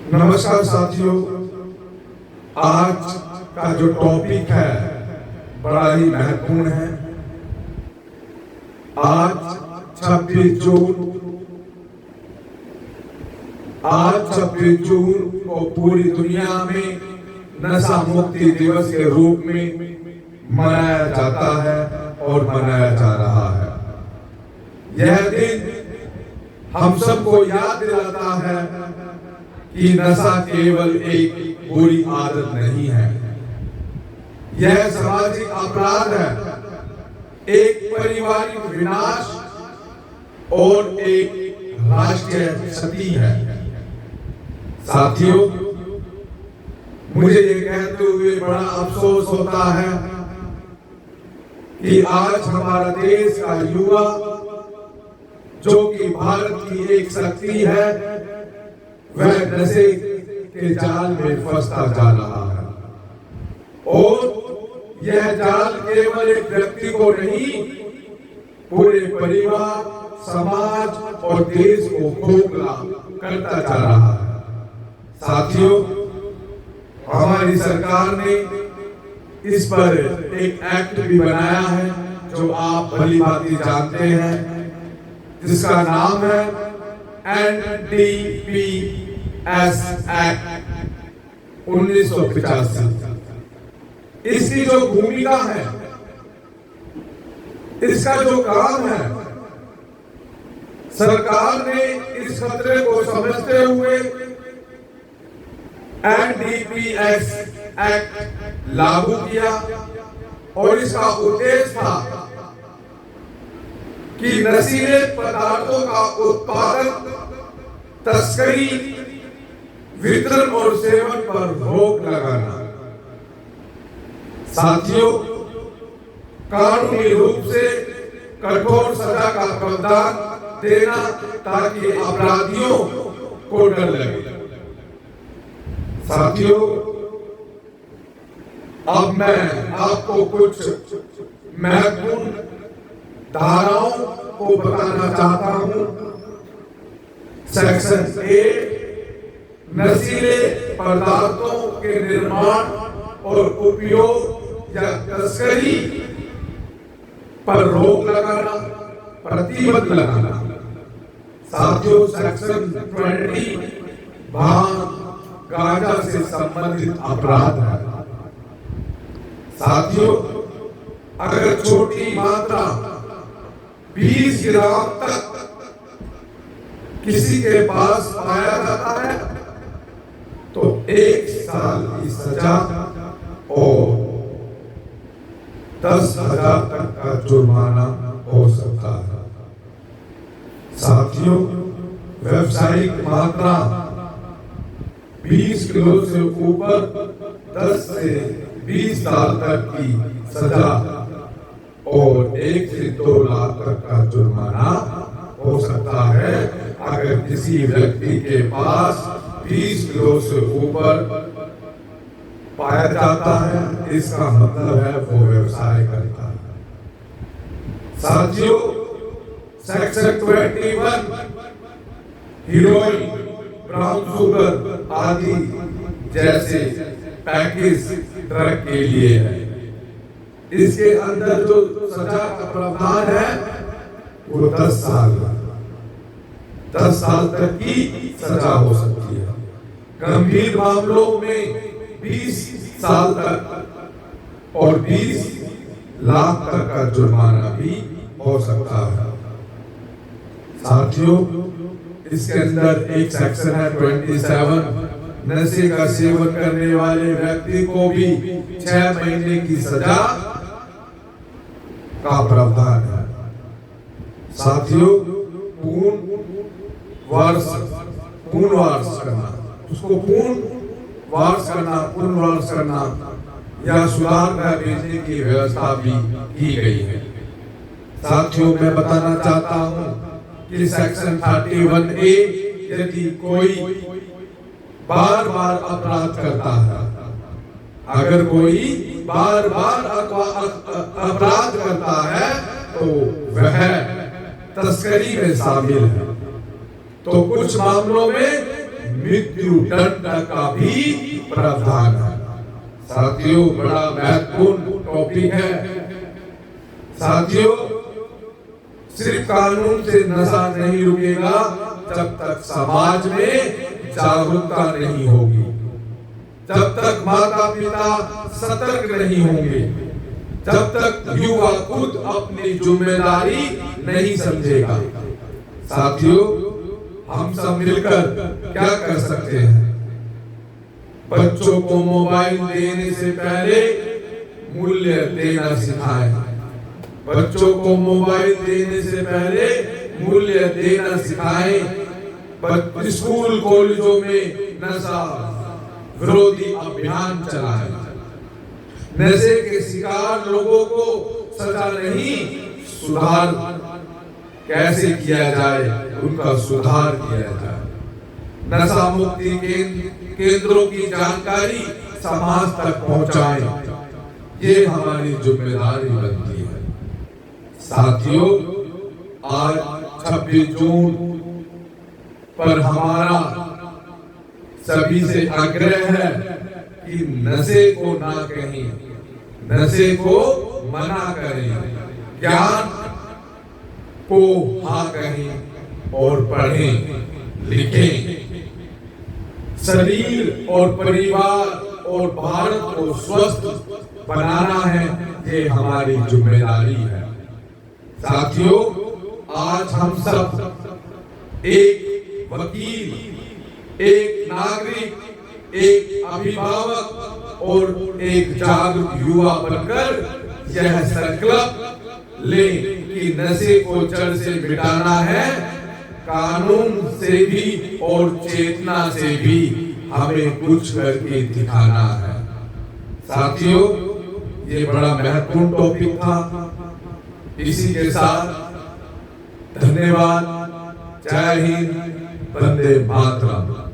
नमस्कार साथियों, आज का जो टॉपिक है बड़ा ही महत्वपूर्ण है। आज 26 जून को पूरी दुनिया में नशा मुक्ति दिवस के रूप में मनाया जाता है और मनाया जा रहा है। यह दिन हम सबको याद दिलाता है कि नशा केवल एक बुरी आदत नहीं है, यह सामाजिक अपराध है, एक पारिवारिक विनाश और एक राष्ट्रीय क्षति है। साथियों, मुझे ये कहते हुए बड़ा अफसोस होता है कि आज हमारा देश का युवा, जो कि भारत की एक शक्ति है, वह नशे के जाल में फंसता जा रहा है। और यह जाल केवल एक व्यक्ति को नहीं, पूरे परिवार, समाज और देश को खोखला करता जा रहा है। साथियों, हमारी सरकार ने इस पर एक एक्ट भी बनाया है जो आप भली भांति जानते हैं, जिसका नाम है NDPS एक्ट 1985। इसकी जो भूमिका है, इसका जो काम है, सरकार ने इस खतरे को समझते हुए NDPS एक्ट लागू किया और इसका उद्देश्य था कि नशीले पदार्थों का उत्पादन, तस्करी, वितरण और सेवन पर रोक लगाना। साथियों, कानूनी रूप से कठोर सजा का प्रावधान देना ताकि अपराधियों को डर लगे। साथियों, अब मैं आपको कुछ महत्वपूर्ण धाराओं को बताना चाहता हूं। सेक्शन 8 नशीले पदार्थों के निर्माण और उपयोग या तस्करी पर रोक लगाना, प्रतिबंध लगाना। साथियों, सेक्शन 20 भांग, गांजा से संबंधित अपराध है। साथियों, अगर छोटी मात्रा 20 ग्राम तक किसी के पास पाया जाता है तो 1 साल की सजा और 10,000 तक का जुर्माना हो सकता है। साथियों, व्यावसायिक मात्रा 20 किलो से ऊपर 10 से 20 साल तक की सजा और 1 से 2 लाख तक का जुर्माना हो सकता है अगर किसी व्यक्ति के पास 20 किलो से ऊपर पाया जाता है। इसका मतलब है वो व्यवसाय करता है। साथियों, सेक्शन 21 हीरोइन, ब्राउन शुगर आदि जैसे पैकेज ड्रग के लिए है। इसके अंदर जो सजा का प्रावधान है वो 10 साल तक की सजा हो सकती है। गंभीर मामलों में 20 साल तक और 20 लाख तक का जुर्माना भी हो सकता है। साथियों, इसके अंदर एक सेक्शन है 27 नशे का सेवन करने वाले व्यक्ति को भी 6 महीने की सजा का प्रावधान है। साथियों, पुनर्वास करना या सुधार में भेजने की व्यवस्था भी की गई है। साथियों, मैं बताना चाहता हूं कि सेक्शन 31A यदि कोई बार बार अपराध करता है, अगर कोई बार बार अपराध करता है तो वह तस्करी में शामिल है। तो कुछ मामलों में मृत्यु दंड का भी प्रावधान है। साथियों, बड़ा महत्वपूर्ण टॉपिक है। साथियों, सिर्फ कानून से नशा नहीं रुकेगा जब तक समाज में जागरूकता नहीं होगी, जब तक माता पिता सतर्क नहीं होंगे, जब तक युवा खुद अपनी जिम्मेदारी नहीं समझेगा। साथियों, हम सब मिलकर क्या कर सकते हैं? बच्चों को मोबाइल देने से पहले मूल्य देना सिखाएं। बच्चों को मोबाइल देने से पहले मूल्य देना सिखाएं। स्कूल कॉलेजों में नशा विरोधी अभियान चलाएं। नशे के शिकार लोगों को सजा नहीं, सुधार कैसे किया जाए, उनका सुधार किया जाए। नशा मुक्ति केंद्रों की जानकारी समाज तक पहुंचाएं, ये हमारी जिम्मेदारी बनती है। साथियों, आज 26 जून पर हमारा सभी से आग्रह है कि नशे को ना कहें, नशे को मना करें, ज्ञान को हाँ कहें और पढ़ें लिखें। शरीर और परिवार और भारत को स्वस्थ बनाना है, ये हमारी जिम्मेदारी है। साथियों, आज हम सब एक वकील, एक नागरिक, एक अभिभावक और एक जागरूक युवा बनकर यह संकल्प लें कि नशे को जड़ से मिटाना है। कानून से भी और चेतना से भी हमें कुछ करके दिखाना है। साथियों, ये बड़ा महत्वपूर्ण टॉपिक था। इसी के साथ धन्यवाद। जय हिंद, वंदे मातरम।